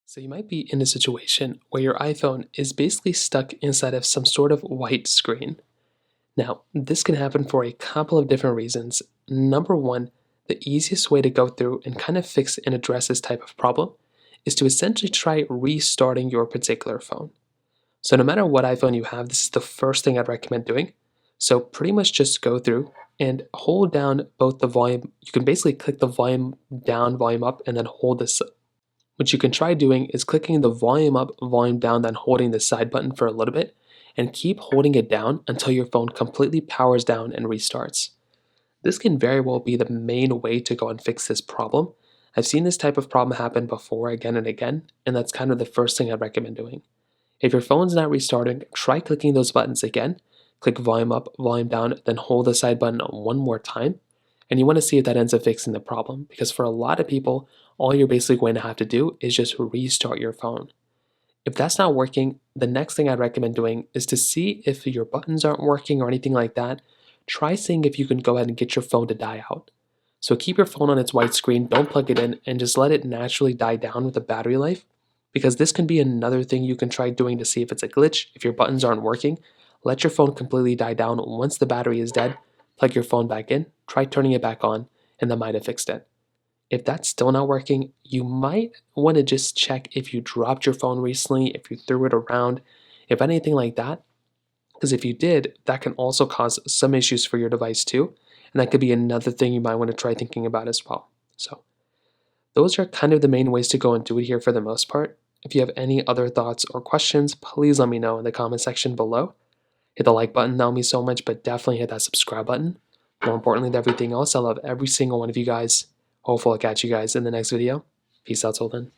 So you might be in a situation where your iPhone is basically stuck inside of some sort of white screen. Now, this can happen for a couple of different reasons. Number one, the easiest way to go through and kind of fix and address this type of problem is to essentially try restarting your particular phone. So no matter what iPhone you have, this is the first thing I'd recommend doing. So pretty much just go through and hold down both the volume. You can basically click the volume down, volume up, and then hold this. What you can try doing is clicking the volume up, volume down, then holding the side button for a little bit, and keep holding it down until your phone completely powers down and restarts. This can very well be the main way to go and fix this problem. I've seen this type of problem happen before again and again, and that's kind of the first thing I'd recommend doing. If your phone's not restarting, try clicking those buttons again. Click volume up, volume down, then hold the side button one more time. And you want to see if that ends up fixing the problem, because for a lot of people, all you're basically going to have to do is just restart your phone. If that's not working, the next thing I'd recommend doing is to see if your buttons aren't working or anything like that. Try seeing if you can go ahead and get your phone to die out. So keep your phone on its white screen, don't plug it in, and just let it naturally die down with the battery life, because this can be another thing you can try doing to see if it's a glitch. If your buttons aren't working, let your phone completely die down. Once the battery is dead, plug your phone back in, try turning it back on, and that might have fixed it. If that's still not working, you might want to just check if you dropped your phone recently, if you threw it around, if anything like that. Because if you did, that can also cause some issues for your device too. And that could be another thing you might want to try thinking about as well. So those are kind of the main ways to go and do it here for the most part. If you have any other thoughts or questions, please let me know in the comment section below. Hit the like button, that would mean so much, but definitely hit that subscribe button. More importantly than everything else, I love every single one of you guys. Hopefully I'll catch you guys in the next video. Peace out till then.